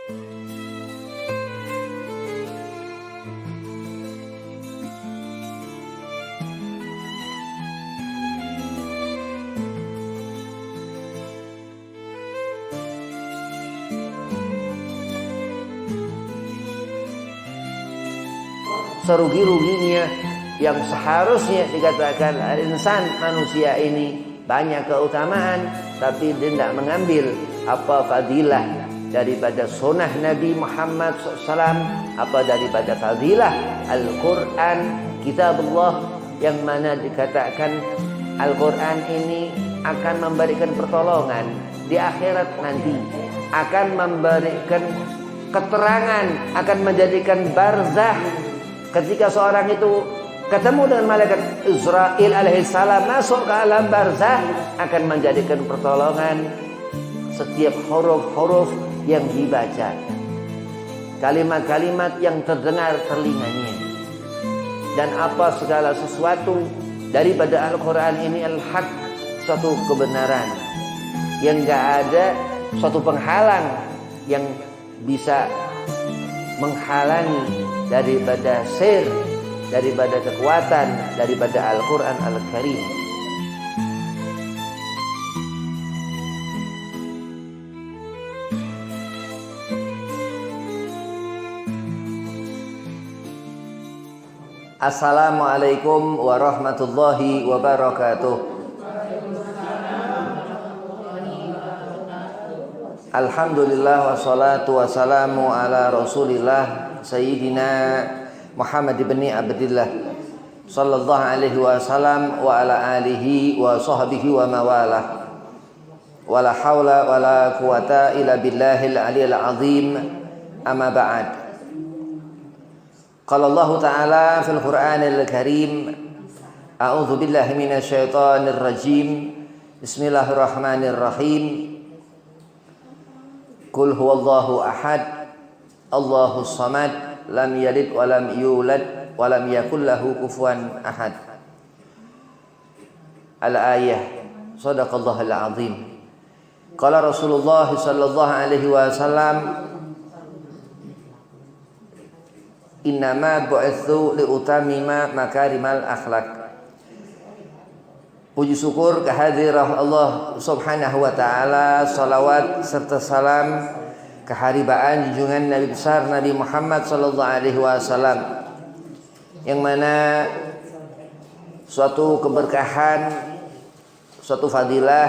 Serugi-ruginya yang seharusnya dikatakan insan manusia ini banyak keutamaan, tapi dia tidak mengambil apa fadilah daripada sunnah Nabi Muhammad SAW, apa daripada fadilah Al-Quran, kitabullah, yang mana dikatakan Al-Quran ini akan memberikan pertolongan di akhirat nanti, akan memberikan keterangan, akan menjadikan barzah. Ketika seorang itu ketemu dengan malaikat Israel alaihissalam masuk ke alam barzah, akan menjadikan pertolongan setiap huruf-huruf yang dibaca, kalimat-kalimat yang terdengar telinganya, dan apa segala sesuatu daripada Al-Quran ini al-haq, suatu kebenaran yang gak ada suatu penghalang yang bisa menghalangi daripada sir, daripada kekuatan daripada Al-Quran Al-Karim. Assalamualaikum warahmatullahi wabarakatuh. Alhamdulillah wassalatu wassalamu ala Rasulillah Sayyidina Muhammad ibn Abdillah sallallahu alaihi wasallam wa ala alihi wa sahbihi wa mawalah. Wala hawla wala quwata illa billahil aliyil azim. Amma ba'd. Qala Allah Ta'ala fil Qur'anil Karim, a'udzu billahi minasy syaithanir rajim. Bismillahirrahmanirrahim. Qul huwallahu ahad, Allahus samad, lam yalid wa lam yulad wa lam yakul lahu kufuwan ahad. Al-ayah. Shadaqallahul azim. Qala Rasulullah sallallahu alaihi wasallam, innama bu'itsu liutamima makarimal akhlak. Puji syukur kehadiran Allah subhanahu wa ta'ala, salawat serta salam keharibaan junjungan Nabi besar Nabi Muhammad sallallahu alaihi wasallam, yang mana suatu keberkahan, suatu fadilah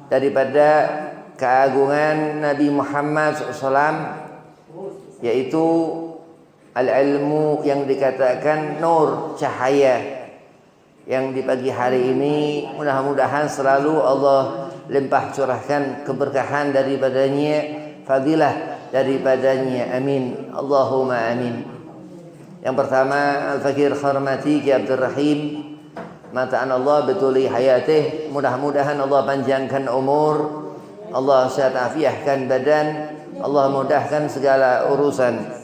daripada keagungan Nabi Muhammad SAW, yaitu al-ilmu yang dikatakan nur, cahaya, yang di pagi hari ini mudah-mudahan selalu Allah limpah curahkan keberkahan daripadanya, fadilah daripadanya, amin, Allahumma amin. Yang pertama, Al-Fakir Kharmati Ki Abdul Rahim, mataan Allah betuli hayatih, mudah-mudahan Allah panjangkan umur, Allah sehat afiahkan badan, Allah mudahkan segala urusan.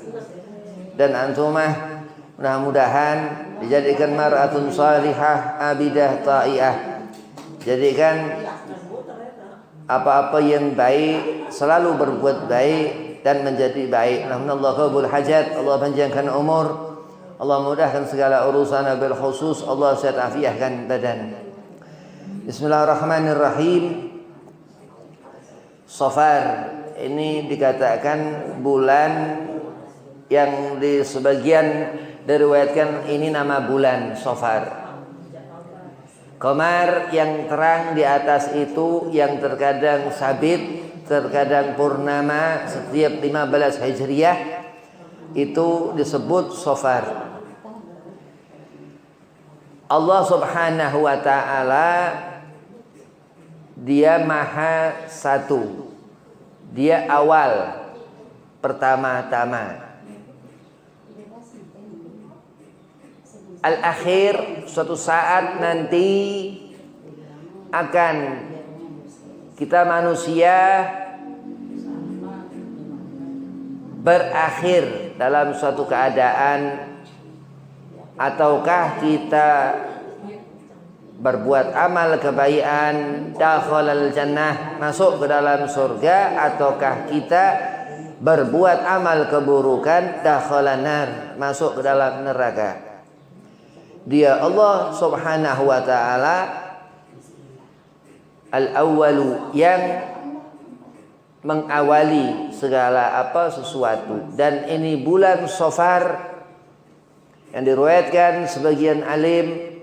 Dan antumah mudah-mudahan dijadikan mar'atun salihah, abidah, ta'iyah, jadikan apa-apa yang baik selalu berbuat baik dan menjadi baik. Alhamdulillah qabul hajat, Allah panjangkan umur, Allah mudahkan segala urusan, bil khusus Allah sehat afiahkan badan. Bismillahirrahmanirrahim. Safar ini dikatakan bulan yang di sebagian diriwayatkan ini nama bulan Safar. Qamar yang terang di atas itu, yang terkadang sabit, terkadang purnama setiap 15 Hijriah, itu disebut Safar. Allah subhanahu wa ta'ala dia maha satu, dia awal, pertama-tama. Al-akhir, suatu saat nanti akan kita manusia berakhir dalam suatu keadaan, ataukah kita berbuat amal kebaikan, dakhalal jannah, masuk ke dalam surga, ataukah kita berbuat amal keburukan, dakhalan nar, masuk ke dalam neraka. Dia Allah Subhanahu wa taala al-awwalu, yang mengawali segala sesuatu. Dan ini bulan Safar yang diriwayatkan sebagian alim,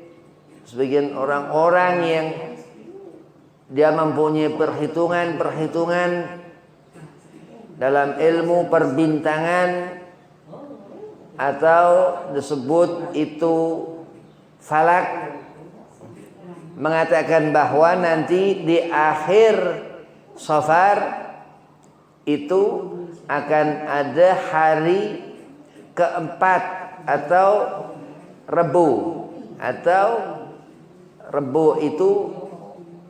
sebagian orang-orang yang dia mempunyai perhitungan dalam ilmu perbintangan, atau disebut itu falak, mengatakan bahwa nanti di akhir Safar itu akan ada hari keempat atau Rebu, itu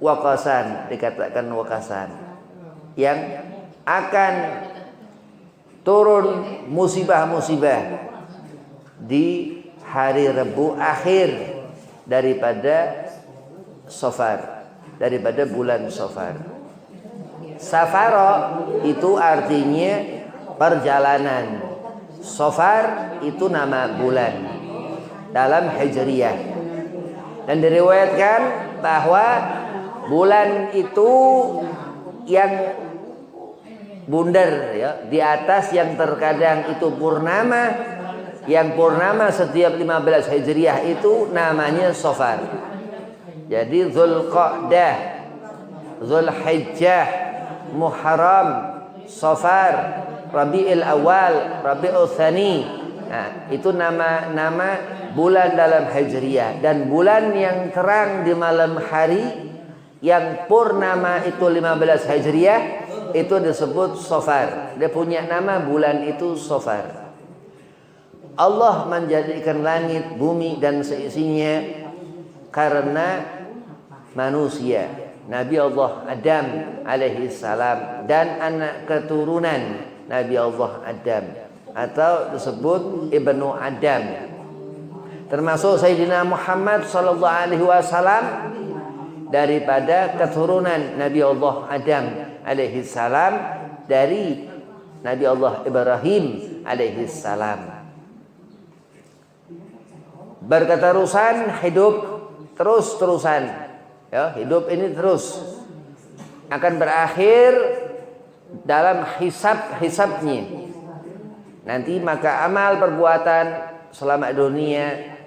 waqasan, dikatakan waqasan, yang akan turun musibah-musibah di hari Rebu akhir daripada Safar, daripada bulan Safar. Safara itu artinya perjalanan. Safar itu nama bulan dalam Hijriyah. Dan diriwayatkan bahwa bulan itu yang bundar ya, di atas yang terkadang itu purnama, yang purnama setiap 15 Hijriah itu namanya Safar. Jadi Zulqa'dah, Zulhijjah, Muharram, Safar, Rabiul Awal, Rabiul Tsani. Nah, itu nama-nama bulan dalam Hijriyah. Dan bulan yang terang di malam hari yang purnama itu 15 Hijriyah itu disebut Safar. Dia punya nama bulan itu Safar. Allah menjadikan langit, bumi dan seisinya karena manusia. Nabi Allah Adam alaihi salam dan anak keturunan Nabi Allah Adam, atau disebut Ibnu Adam, termasuk Sayyidina Muhammad sallallahu alaihi wasallam daripada keturunan Nabi Allah Adam alaihi salam, dari Nabi Allah Ibrahim alaihi salam. Berketerusan hidup terus-terusan ya, hidup ini terus akan berakhir dalam hisab-hisabnya nanti. Maka amal perbuatan selama dunia,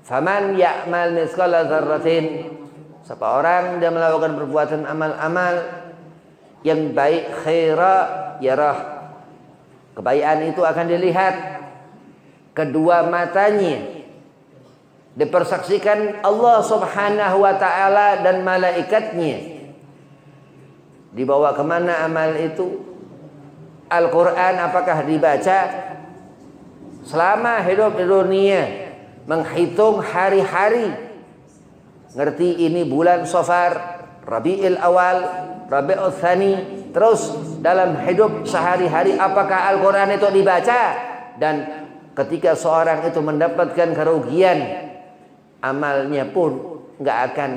faman ya'mal mithqala dzarratin, siapa orang dia melakukan perbuatan amal-amal yang baik, khaira yarah, kebaikan itu akan dilihat kedua matanya, dipersaksikan Allah Subhanahu wa ta'ala dan malaikatnya. Dibawa kemana amal itu? Al-Quran apakah dibaca? Selama hidup di dunia, menghitung hari-hari, ngerti ini bulan Safar, Rabiul Awal, Rabiul Tsani, terus dalam hidup sehari-hari apakah Al-Quran itu dibaca? Dan ketika seorang itu mendapatkan kerugian, amalnya pun nggak akan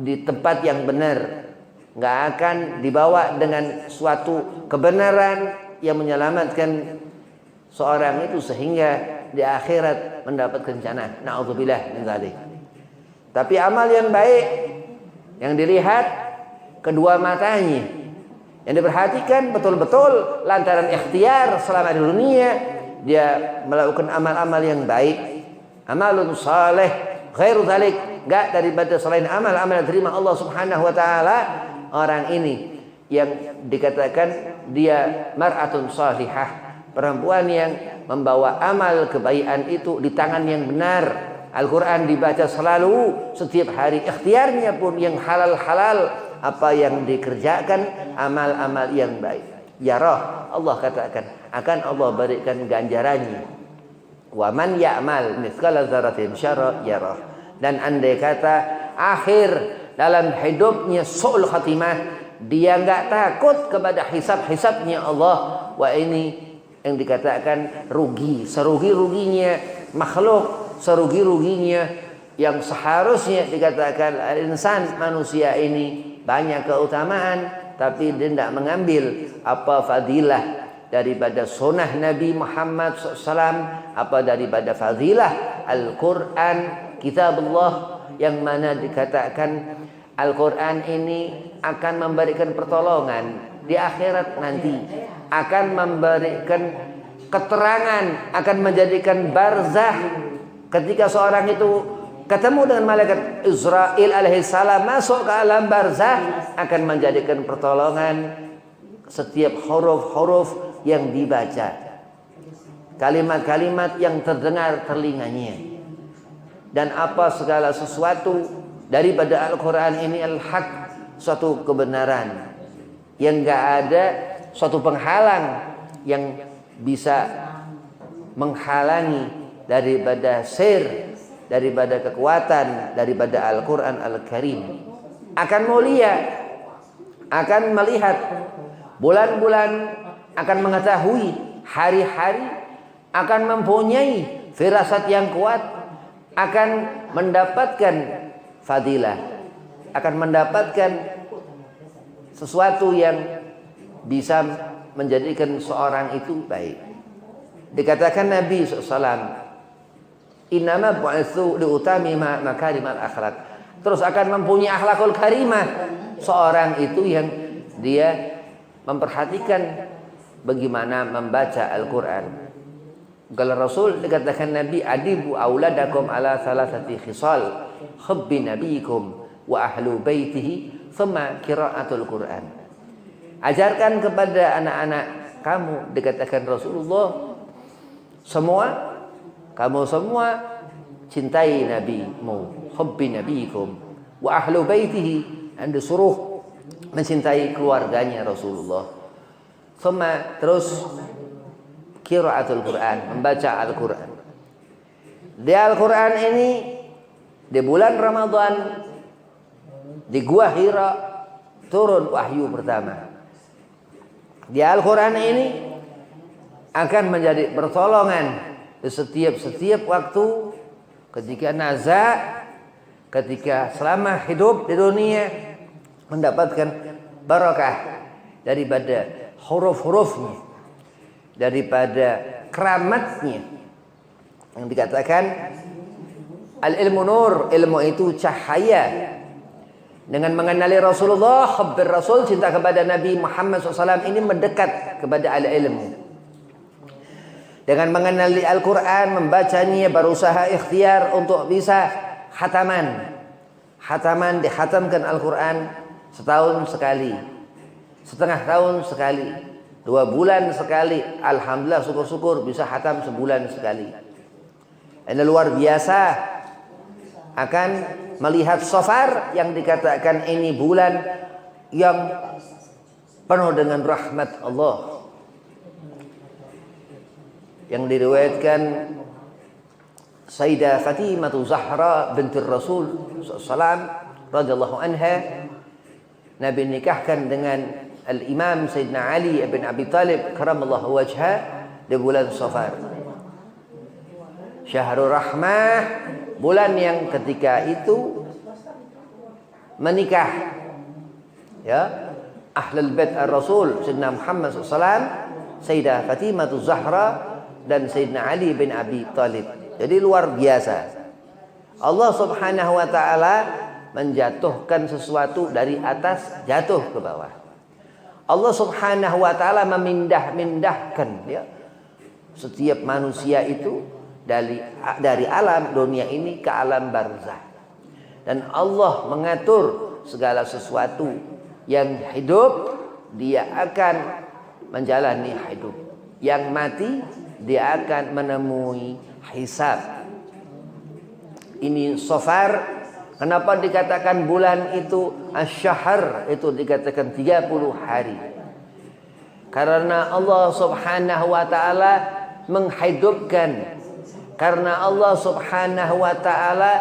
di tempat yang benar, nggak akan dibawa dengan suatu kebenaran yang menyelamatkan seorang itu sehingga di akhirat mendapatkan jannah. Na'udzubillah min dzalik. Tapi amal yang baik yang dilihat kedua matanya, yang diperhatikan betul-betul lantaran ikhtiar selama di dunia dia melakukan amal-amal yang baik, amalun saleh ghairu dzalik, enggak daripada selain amal-amal yang terima Allah Subhanahu wa taala. Orang ini yang dikatakan dia mar'atun salihah, perempuan yang membawa amal kebaikan itu di tangan yang benar. Al-Quran dibaca selalu setiap hari, ikhtiarnya pun yang halal-halal, apa yang dikerjakan amal-amal yang baik. Yarah, Allah katakan akan Allah berikan ganjarannya. Wa man ya'mal mithqala dzarratin syarra yarah. Dan andai kata akhir dalam hidupnya su'ul khatimah, dia enggak takut kepada hisab-hisabnya Allah. Wah, ini yang dikatakan rugi, serugi-ruginya makhluk, serugi-ruginya yang seharusnya dikatakan insan, manusia ini banyak keutamaan, tapi dia tidak mengambil apa fadilah daripada sunnah Nabi Muhammad SAW, apa daripada fadilah Al-Quran, kitabullah, yang mana dikatakan Al-Quran ini akan memberikan pertolongan di akhirat nanti, akan memberikan keterangan, akan menjadikan barzah ketika seorang itu ketemu dengan malaikat Israel alaihissalam masuk ke alam barzah, akan menjadikan pertolongan setiap huruf-huruf yang dibaca, kalimat-kalimat yang terdengar telinganya, dan apa segala sesuatu daripada Al-Quran ini al-haq, suatu kebenaran yang enggak ada suatu penghalang yang bisa menghalangi daripada sir, daripada kekuatan daripada Al-Quran Al-Karim. Akan mulia, akan melihat bulan-bulan, akan mengetahui hari-hari, akan mempunyai firasat yang kuat, akan mendapatkan fadilah, akan mendapatkan sesuatu yang bisa menjadikan seorang itu baik. Dikatakan Nabi SAW, innama bu'itsu liutamima makarimal akhlak. Terus akan mempunyai akhlakul karimah seorang itu yang dia memperhatikan bagaimana membaca Al-Quran. Kalau Rasul dikatakan Nabi, adibu auladakum ala thalathati khisal, hubbi nabiyikum wa ahlu baitihi thumma qiraatul Quran. Ajarkan kepada anak-anak kamu, dikatakan Rasulullah, kamu semua cintai nabimu, hubbi nabiyikum wa ahlu baitihi, Anda suruh mencintai keluarganya Rasulullah. Thumma, terus qiraatul Quran, membaca Al-Quran. Di Al-Quran ini di bulan Ramadan di Gua Hira turun wahyu pertama. Di Al-Quran ini akan menjadi pertolongan di setiap waktu, ketika naza, ketika selama hidup di dunia, mendapatkan barakah daripada huruf-hurufnya, daripada keramatnya. Yang dikatakan al-ilmu nur, ilmu itu cahaya. Dengan mengenali Rasulullah, hubbir Rasul, cinta kepada Nabi Muhammad SAW, ini mendekat kepada al-ilmu. Dengan mengenali Al-Quran, membacanya, berusaha ikhtiar untuk bisa khataman. Khataman, dihatamkan Al-Quran setahun sekali, setengah tahun sekali, 2 bulan sekali. Alhamdulillah, syukur-syukur bisa khatam sebulan sekali. Ini luar biasa. Akan melihat Safar yang dikatakan ini bulan yang penuh dengan rahmat Allah, yang diriwayatkan Sayyidah Fatimah Zahra binti Rasul sallallahu radhiyallahu anha, Nabi nikahkan dengan Al-Imam Sayyidina Ali bin Abi Talib karamallahu wajha di bulan Safar. Syahrul Rahmah, bulan yang ketika itu menikah ya Ahlul Bait Ar-Rasul Sayyidina Muhammad SAW, Sayyidah Fatimah Zahra dan Sayyidina Ali bin Abi Talib. Jadi luar biasa. Allah Subhanahu wa taala menjatuhkan sesuatu dari atas jatuh ke bawah. Allah Subhanahu wa taala memindah-mindahkan ya setiap manusia itu dari alam dunia ini ke alam barzah. Dan Allah mengatur segala sesuatu yang hidup, dia akan menjalani hidup. Yang mati, dia akan menemui hisab. Ini Safar. Kenapa dikatakan bulan itu asy-syahr, itu dikatakan 30 hari? Karena Allah Subhanahu wa taala menghidupkan. Karena Allah Subhanahu wa taala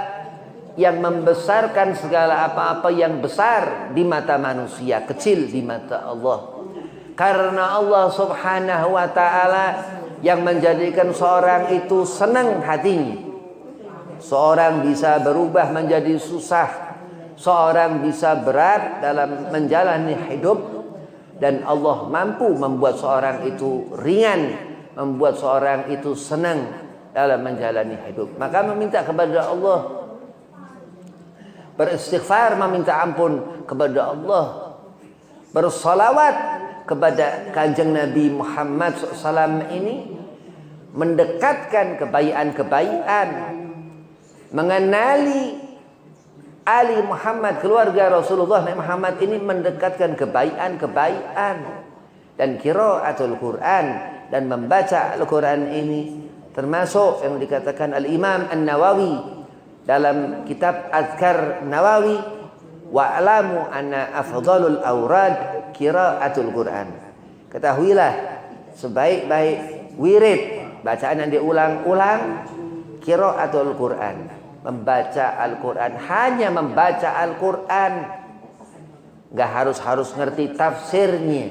yang membesarkan segala apa-apa yang besar di mata manusia, kecil di mata Allah. Karena Allah Subhanahu wa taala yang menjadikan seorang itu senang hatinya. Seorang bisa berubah menjadi susah, seorang bisa berat dalam menjalani hidup, dan Allah mampu membuat seorang itu ringan, membuat seorang itu senang dalam menjalani hidup. Maka meminta kepada Allah, beristighfar, meminta ampun kepada Allah, bersalawat kepada Kanjeng Nabi Muhammad SAW ini mendekatkan kebaikan-kebaikan, mengenali Ali Muhammad, keluarga Rasulullah Nabi Muhammad ini mendekatkan kebaikan-kebaikan, dan qiraatul Quran, dan membaca Al-Quran ini termasuk yang dikatakan Al-Imam An-Nawawi dalam kitab Azkar Nawawi, wa'lamu anna afdalul awrad qiraatul Quran. Ketahuilah sebaik-baik wirid, bacaan yang diulang-ulang, qiraatul Quran, membaca Al-Quran, hanya membaca Al-Quran. Gak harus ngerti tafsirnya,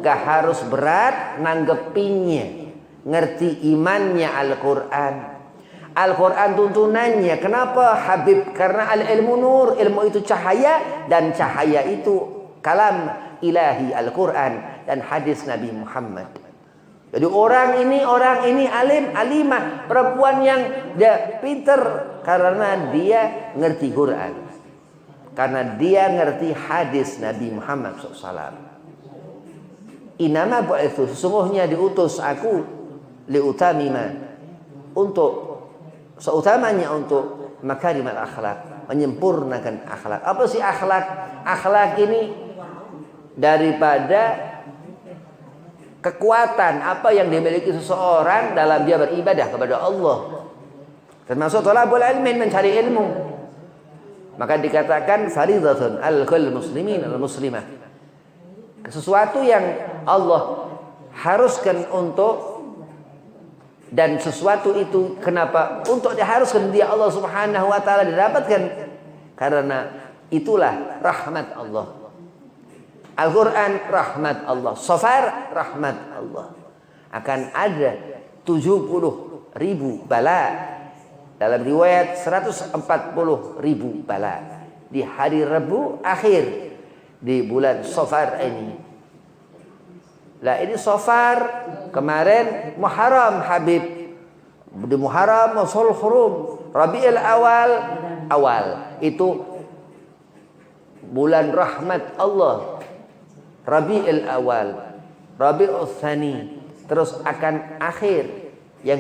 gak harus berat nanggepinnya, ngerti imannya Al-Quran. Al-Quran tuntunannya. Kenapa Habib? Karena al-ilmu nur, ilmu itu cahaya, dan cahaya itu kalam ilahi Al-Quran dan hadis Nabi Muhammad. Jadi orang ini alim, alimah, perempuan yang dia pinter karena dia ngerti Quran, karena dia ngerti hadis Nabi Muhammad SAW. Inama bu'ithu, sesungguhnya diutus aku liutamima, untuk seutamanya untuk makarimal akhlak, menyempurnakan akhlak. Apa sih akhlak? Akhlak ini daripada kekuatan apa yang dimiliki seseorang dalam dia beribadah kepada Allah, termasuk thalabul ilmin, mencari ilmu. Maka dikatakan faridatun al-kull muslimin al-muslimah, sesuatu yang Allah haruskan untuk, dan sesuatu itu kenapa untuk diharuskan dia Allah Subhanahu wa taala didapatkan, karena itulah rahmat Allah. Al-Quran rahmat Allah, Safar rahmat Allah. Akan ada 70.000 bala, dalam riwayat 140.000 bala di hari Rabu akhir di bulan Safar ini. Lah ini Safar, kemarin Muharram Habib, di Muharram Masul Hurum, Rabiul awal itu bulan rahmat Allah. Rabiul awal, Rabiul tsani, terus akan akhir yang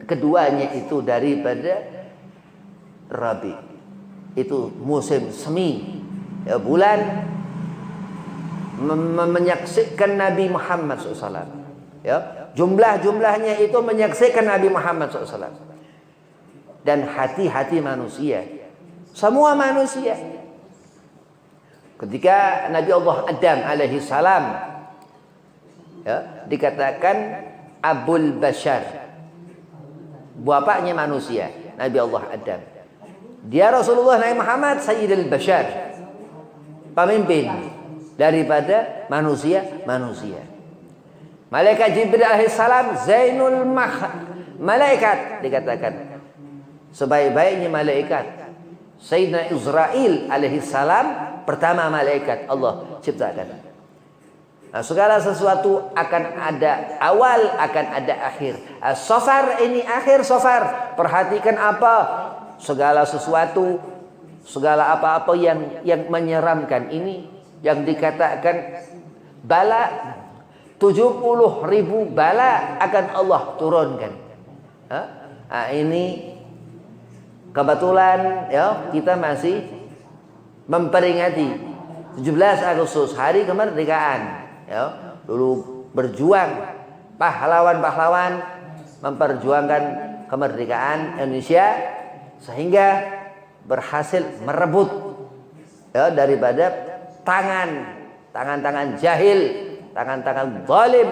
keduanya itu daripada Rabi, itu musim semi, ya, bulan menyaksikan Nabi Muhammad SAW. Ya, jumlahnya itu menyaksikan Nabi Muhammad SAW. Dan hati-hati manusia, semua manusia. Ketika Nabi Allah Adam alaihi salam, ya, dikatakan Abul Bashar, bapaknya manusia, Nabi Allah Adam. Dia Rasulullah Nabi Muhammad Sayyidul Bashar, pemimpin daripada manusia. Malaikat Jibril alaihi salam Zainul malaikat, dikatakan sebaik-baiknya malaikat. Sayyidina Israel alaihi salam pertama malaikat Allah ciptakan. Nah, segala sesuatu akan ada awal, akan ada akhir. Safar ini akhir Safar. Perhatikan apa? Segala sesuatu, segala apa-apa yang menyeramkan ini, yang dikatakan bala, 70.000 bala akan Allah turunkan. Nah, ini kebetulan ya kita masih memperingati 17 Agustus, hari kemerdekaan. Ya, dulu berjuang pahlawan-pahlawan memperjuangkan kemerdekaan Indonesia, sehingga berhasil merebut, ya, daripada tangan-tangan jahil, tangan-tangan zalim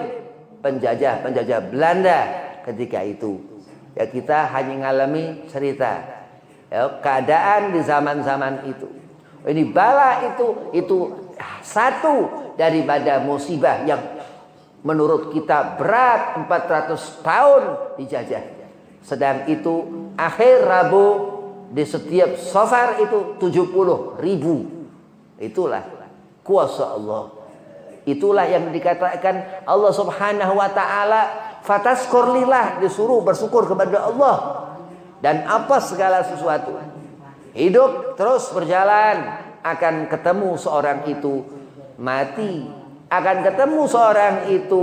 penjajah Belanda ketika itu. Ya, kita hanya ngalami cerita, ya, keadaan di zaman-zaman itu. Ini bala itu satu daripada musibah yang menurut kita berat, 400 tahun dijajah. Sedang itu akhir Rabu di setiap Safar itu 70.000. Itulah kuasa Allah. Itulah yang dikatakan Allah Subhanahu wa taala, fataskur lillah, disuruh bersyukur kepada Allah. Dan apa segala sesuatu hidup terus berjalan, akan ketemu seorang itu mati, akan ketemu seorang itu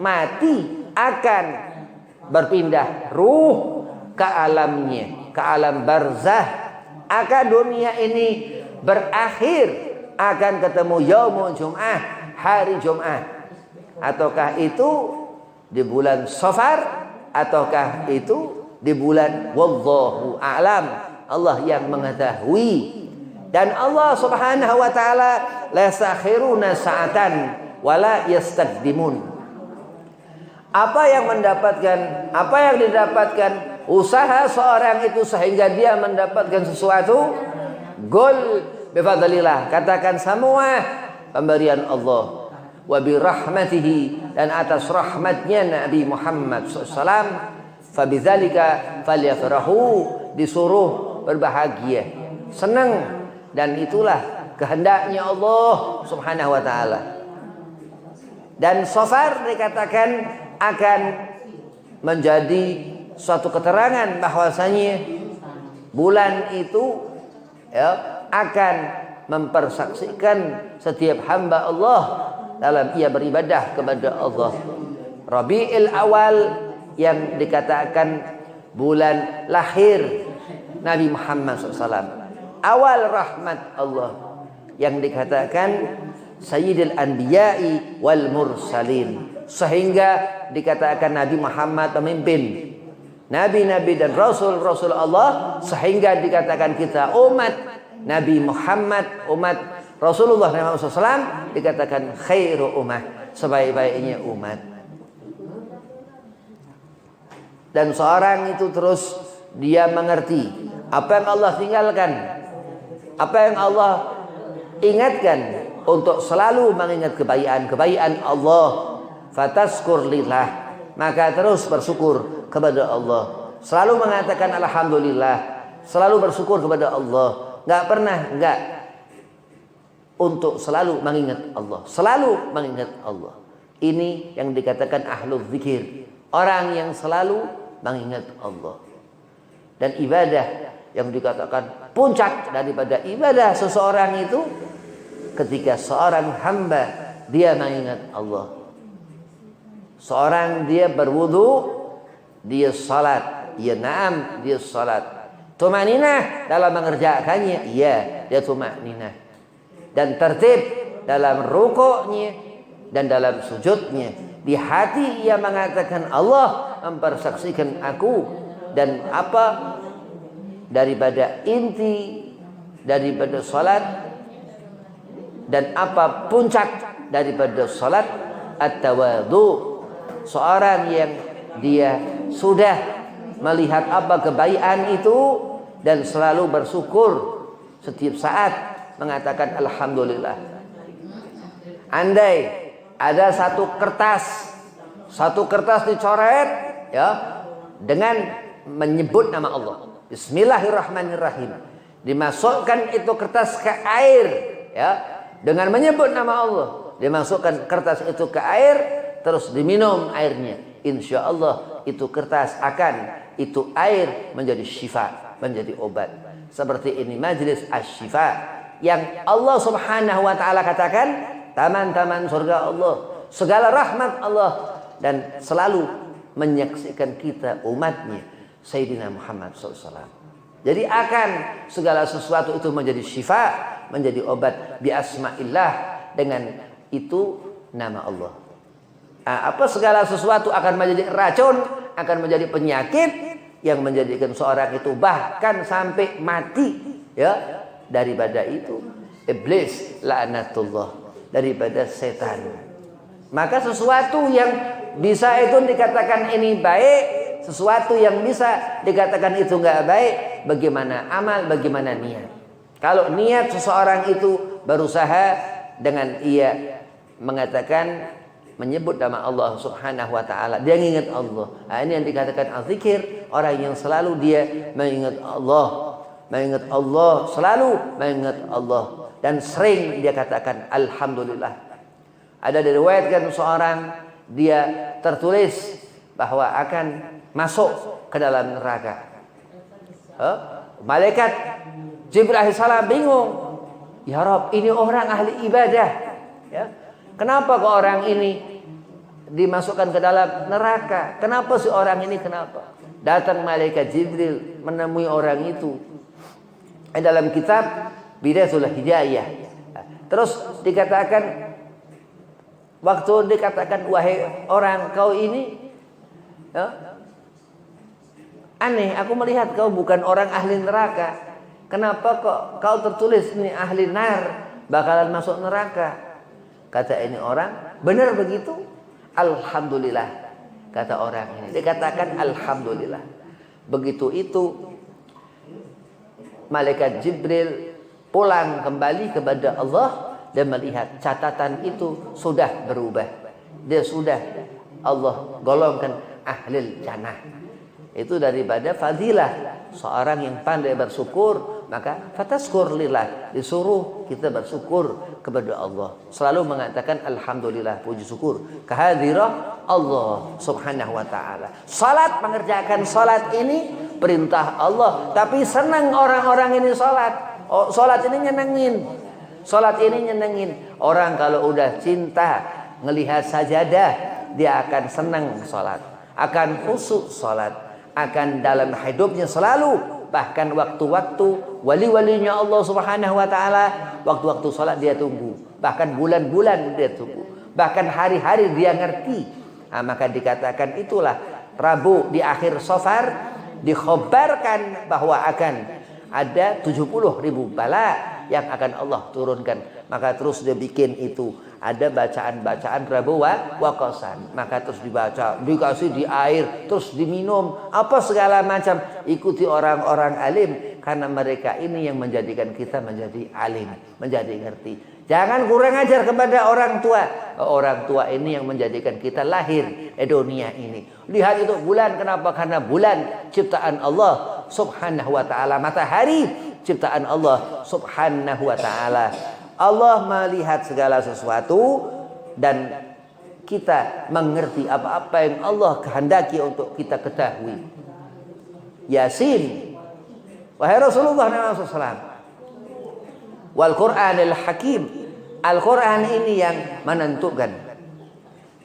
mati, akan berpindah ruh ke alamnya, ke alam barzah, akan dunia ini berakhir, akan ketemu yaumul jum'ah, hari Jumat. Ataukah itu di bulan Safar, ataukah itu di bulan wallahu a'lam, Allah yang mengetahui. Dan Allah Subhanahu wa taala la yastakhiruna sa'atan wala yastaqdimun. Apa yang didapatkan usaha seorang itu sehingga dia mendapatkan sesuatu, gol bifadlillah, katakan semua pemberian Allah, wa bi rahmatihi, dan atas rahmatnya Nabi Muhammad SAW, fabidzalika falyafrahu, disuruh berbahagia, senang. Dan itulah kehendaknya Allah Subhanahu wa taala. Dan Safar dikatakan akan menjadi suatu keterangan bahwasanya bulan itu akan mempersaksikan setiap hamba Allah dalam ia beribadah kepada Allah. Rabiul Awal yang dikatakan bulan lahir Nabi Muhammad SAW, awal rahmat Allah, yang dikatakan Sayyidil Anbiya'i wal Mursalin, sehingga dikatakan Nabi Muhammad pemimpin nabi-nabi dan rasul-rasul Allah, sehingga dikatakan kita umat Nabi Muhammad, umat Rasulullah SAW, dikatakan khairu ummah, sebaik-baiknya umat. Dan seorang itu terus dia mengerti apa yang Allah tinggalkan, apa yang Allah ingatkan, untuk selalu mengingat kebaikan Allah. Fataskur lillah, maka terus bersyukur kepada Allah, selalu mengatakan alhamdulillah, selalu bersyukur kepada Allah, enggak untuk selalu mengingat Allah, selalu mengingat Allah. Ini yang dikatakan ahlul zikir, orang yang selalu mengingat Allah. Dan ibadah yang dikatakan puncak daripada ibadah seseorang itu ketika seorang hamba dia mengingat Allah. Seorang dia berwudu, dia salat, dia naam, dia salat. Tumaninah dalam mengerjakannya, iya, dia tumaninah. Dan tertib dalam rukuknya dan dalam sujudnya. Di hati ia mengatakan Allah mempersaksikan aku, dan apa daripada inti daripada salat dan apa puncak daripada salat, at-tawadhu. Seorang yang dia sudah melihat apa kebaikan itu dan selalu bersyukur setiap saat, mengatakan alhamdulillah. Andai ada satu kertas dicoret dengan menyebut nama Allah, bismillahirrahmanirrahim, dimasukkan itu kertas ke air, dengan menyebut nama Allah, dimasukkan kertas itu ke air, terus diminum airnya, insya Allah itu kertas itu air menjadi syifa, menjadi obat. Seperti ini majlis asy-syifa yang Allah Subhanahu wa taala katakan taman-taman surga Allah, segala rahmat Allah, dan selalu menyaksikan kita umatnya Sayyidina Muhammad SAW. Jadi akan segala sesuatu itu menjadi syifa, menjadi obat, bi asma'illah, dengan itu nama Allah. Apa segala sesuatu akan menjadi racun, akan menjadi penyakit yang menjadikan seorang itu bahkan sampai mati, daripada itu iblis laknatullah, daripada setan. Maka sesuatu yang bisa itu dikatakan ini baik, sesuatu yang bisa dikatakan itu enggak baik, bagaimana amal, bagaimana niat. Kalau niat seseorang itu berusaha dengan ia mengatakan menyebut nama Allah Subhanahu wa taala, dia mengingat Allah. Ini yang dikatakan al-zikir, orang yang selalu dia mengingat Allah, selalu mengingat Allah, dan sering dia katakan alhamdulillah. Ada diriwayatkan seorang dia tertulis bahwa akan masuk ke dalam neraka. Malaikat Jibril alaihissalam bingung. Ya Rabb, ini orang ahli ibadah. Ya. Kenapa kok orang ini dimasukkan ke dalam neraka? Kenapa si orang ini kenapa? Datang malaikat Jibril menemui orang itu. Dalam kitab Bidayatul Hidayah. Terus dikatakan, waktu dikatakan, wahai orang, kau ini aneh, aku melihat kau bukan orang ahli neraka. Kenapa kok kau tertulis ini ahli nar, bakalan masuk neraka? Kata ini orang, benar begitu? Alhamdulillah, kata orang ini. Dikatakan alhamdulillah. Begitu itu malaikat Jibril pulang kembali kepada Allah dan melihat catatan itu sudah berubah. Dia sudah Allah golongkan ahlil jannah. Itu daripada fadilah seorang yang pandai bersyukur, maka fataskur lillah, disuruh kita bersyukur kepada Allah. Selalu mengatakan alhamdulillah, puji syukur kehadirat Allah subhanahu wa ta'ala. Salat, mengerjakan salat ini perintah Allah, tapi senang orang-orang ini salat. Salat ini nyenengin. Salat ini nyenengin. Orang kalau udah cinta ngelihat sajadah, dia akan senang salat, akan khusyuk salat, akan dalam hidupnya selalu, bahkan waktu-waktu wali-walinya Allah subhanahu wa ta'ala, waktu-waktu salat dia tunggu, bahkan bulan-bulan dia tunggu, bahkan hari-hari dia ngerti. Maka dikatakan itulah Rabu di akhir Safar dikhabarkan bahwa akan ada 70.000 bala yang akan Allah turunkan. Maka terus dia bikin itu, ada bacaan-bacaan Rabu waqasan, maka terus dibaca, dikasih di air, terus diminum, apa segala macam. Ikuti orang-orang alim, karena mereka ini yang menjadikan kita menjadi alim, menjadi ngerti. Jangan kurang ajar kepada orang tua. Orang tua ini yang menjadikan kita lahir di dunia ini. Lihat itu bulan, kenapa? Karena bulan ciptaan Allah subhanahu wa ta'ala. Matahari ciptaan Allah subhanahu wa ta'ala. Allah melihat segala sesuatu dan kita mengerti apa-apa yang Allah kehendaki untuk kita ketahui. Yasin, wahai Rasulullah SAW, wal Qur'anil Hakim, Al-Quran ini yang menentukan.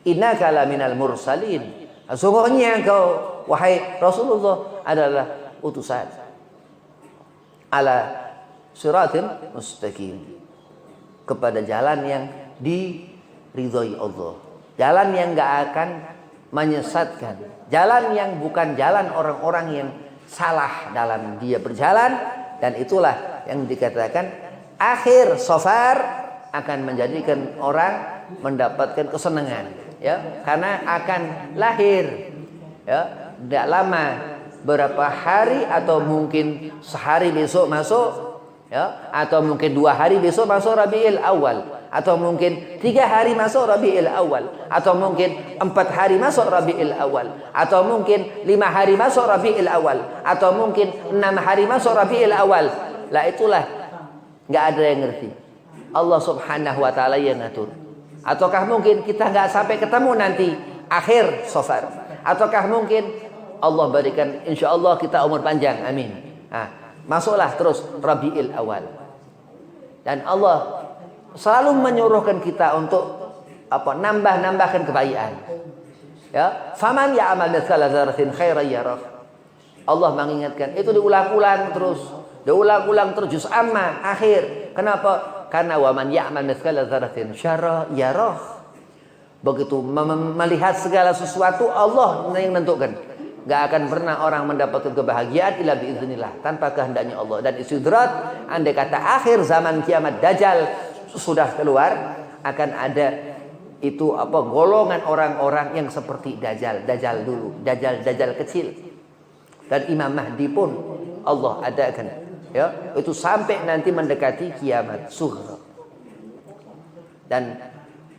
Innaka laminal mursalin, sesungguhnya engkau wahai Rasulullah adalah utusan, ala siratin mustaqim, kepada jalan yang diridhoi Allah, jalan yang gak akan menyesatkan, jalan yang bukan jalan orang-orang yang salah dalam dia berjalan. Dan itulah yang dikatakan akhir Safar akan menjadikan orang mendapatkan kesenangan, ya, karena akan lahir, ya, tidak lama, berapa hari atau mungkin sehari besok masuk, ya, atau mungkin 2 hari besok masuk Rabiul Awal, atau mungkin 3 hari masuk Rabiul Awal, atau mungkin 4 hari masuk Rabiul Awal, atau mungkin 5 hari masuk Rabiul Awal, atau mungkin 6 hari masuk Rabiul Awal. Lah itulah nggak ada yang ngerti, Allah subhanahu wa ta'ala yang ngatur. Ataukah mungkin kita nggak sampai ketemu nanti akhir Safar, ataukah mungkin Allah berikan insya Allah kita umur panjang, amin. Masuklah terus Rabiul Awal. Dan Allah selalu menyuruhkan kita untuk nambahkan kebaikan. Ya, faman ya'mal mithqala dzarratin khairan yarah. Allah mengingatkan itu diulang-ulang terus, juz amma akhir. Kenapa? Karena waman ya'mal mithqala dzarratin syarran yarah. Begitu melihat segala sesuatu Allah yang menentukan. Gak akan pernah orang mendapatkan kebahagiaan illa biiznillah, tanpa kehendaknya Allah. Dan istidrat, andai kata akhir zaman kiamat Dajjal sudah keluar, akan ada itu golongan orang-orang yang seperti Dajjal dulu, Dajjal kecil. Dan Imam Mahdi pun Allah adakan, ya, itu sampai nanti mendekati kiamat sughra. Dan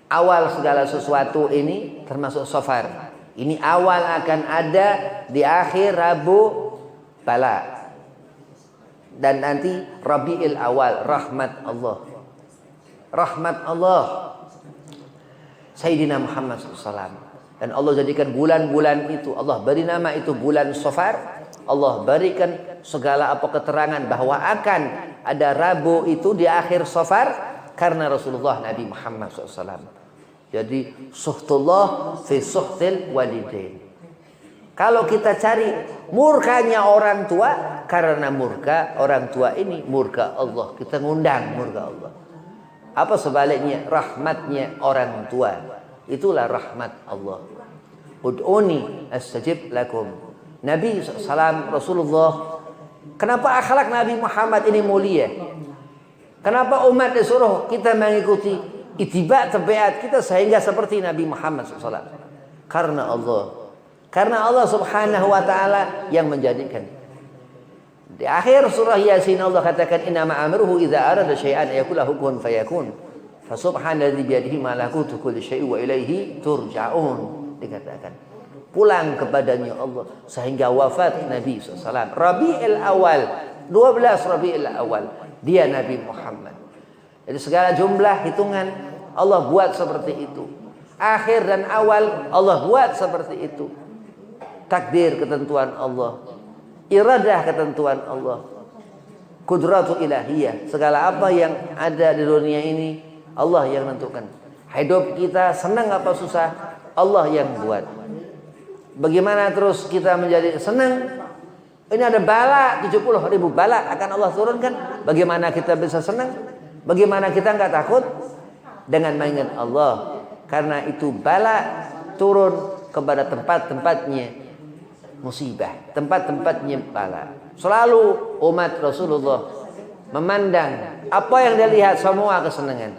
awal segala sesuatu ini termasuk Safar. Ini awal akan ada di akhir Rabu bala. Dan nanti Rabiul Awal, rahmat Allah. Rahmat Allah. Sayyidina Muhammad SAW. Dan Allah jadikan bulan-bulan itu, Allah beri nama itu bulan Safar. Allah berikan segala apa keterangan bahwa akan ada Rabu itu di akhir Safar karena Rasulullah Nabi Muhammad SAW. Jadi suhtullah fi suhtil walidain. Kalau kita cari murkanya orang tua, karena murka orang tua ini murka Allah. Kita ngundang murka Allah. Apa sebaliknya? Rahmatnya orang tua. Itulah rahmat Allah. Ud'uni astajib lakum. Nabi SAW, Rasulullah. Kenapa akhlak Nabi Muhammad ini mulia? Kenapa umat disuruh kita mengikuti ittiba' tabiat kita sehingga seperti Nabi Muhammad SAW? Karena Allah. Karena Allah Subhanahu wa taala yang menjadikan. Di akhir surah Yasin Allah katakan innama amruhu idza arada syai'an yaqulu kun fayakun. Fa subhanalladzi bi yadihi malakutu kulli syai' wa ilaihi turja'un. Dikatakan pulang kepadanya Allah sehingga wafat Nabi SAW. Rabiul Awal 12 Rabiul Awal dia Nabi Muhammad. Jadi segala jumlah hitungan Allah buat seperti itu. Akhir dan awal Allah buat seperti itu. Takdir ketentuan Allah, iradah ketentuan Allah, kudratu ilahiyah. Segala apa yang ada di dunia ini Allah yang menentukan. Hidup kita senang apa susah Allah yang buat. Bagaimana terus kita menjadi senang? Ini ada bala 70.000 bala akan Allah turunkan. Bagaimana kita bisa senang? Bagaimana kita enggak takut? Dengan mengingat Allah. Karena itu bala turun kepada tempat-tempatnya musibah, tempat-tempatnya bala. Selalu umat Rasulullah memandang apa yang dia lihat semua kesenangan.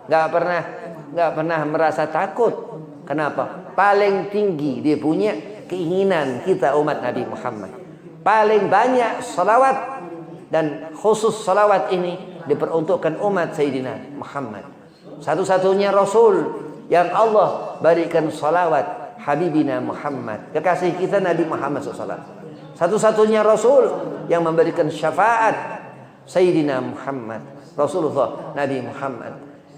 Enggak pernah merasa takut. Kenapa? Paling tinggi dia punya keinginan kita umat Nabi Muhammad. Paling banyak salawat dan khusus salawat ini diperuntukkan umat Sayyidina Muhammad. Satu-satunya Rasul yang Allah berikan salawat Habibina Muhammad, kekasih kita Nabi Muhammad SAW. Satu-satunya Rasul yang memberikan syafaat Sayyidina Muhammad, Rasulullah Nabi Muhammad.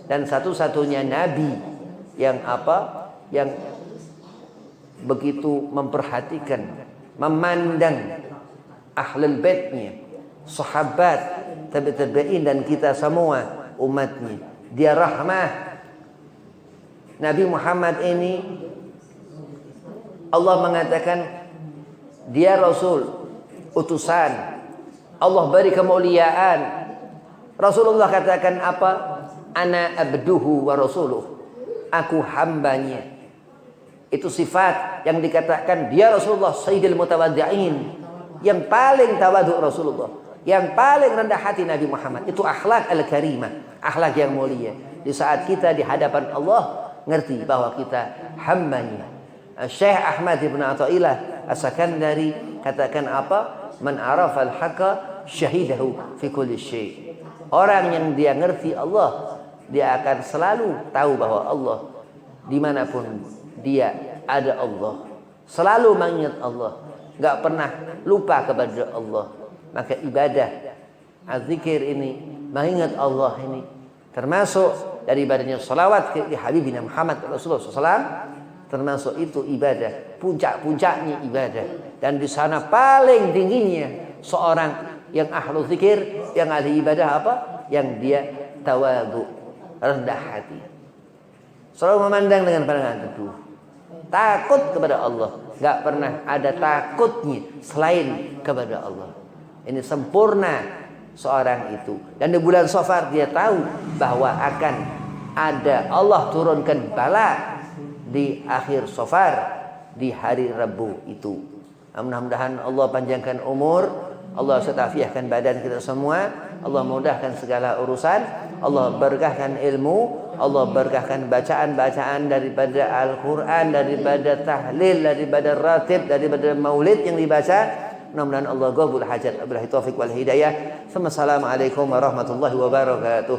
Dan satu-satunya Nabi yang apa? Yang begitu memperhatikan, memandang ahlul baitnya, sahabat, tabi'in dan kita semua umatnya. Dia rahmah. Nabi Muhammad ini Allah mengatakan dia Rasul, utusan. Allah beri kemuliaan. Rasulullah katakan apa? Ana abduhu wa rasuluh. Aku hambanya. Itu sifat yang dikatakan dia Rasulullah Sayyidil Mutawaddi'in. Yang paling tawadhu Rasulullah. Yang paling rendah hati Nabi Muhammad. Itu akhlak al-karimah. Akhlak yang mulia. Di saat kita di hadapan Allah ngerti bahwa kita hambanya. Syekh Ahmad ibn Athaillah As-Sakandari katakan apa? Man arafa al-haqqa syahidahu fi kulli syai'. Orang yang dia ngerti Allah, dia akan selalu tahu bahwa Allah dimanapun dia ada Allah. Selalu mengingat Allah, enggak pernah lupa kepada Allah. Maka ibadah az-zikir ini, mengingat Allah ini termasuk dari ibadahnya salawat ke Habibina Muhammad Rasulullah SAW. Termasuk itu ibadah, puncak-puncaknya ibadah. Dan di sana paling tingginya seorang yang ahlu zikir, yang ahli ibadah apa? Yang dia tawadhu, rendah hati. Selalu memandang dengan pandangan teduh. Takut kepada Allah. Enggak pernah ada takutnya selain kepada Allah. Ini sempurna seorang itu. Dan di bulan Safar dia tahu bahwa akan ada Allah turunkan bala di akhir Safar, di hari Rabu itu. Mudah-mudahan Allah panjangkan umur, Allah setafiahkan badan kita semua, Allah mudahkan segala urusan, Allah berkahkan ilmu, Allah berkahkan bacaan-bacaan daripada Al-Quran, daripada tahlil, daripada ratib, daripada maulid yang dibaca. Mudah-mudahan Allah qabul hajat. Wabillahi taufiq wal hidayah. Assalamualaikum warahmatullahi wabarakatuh.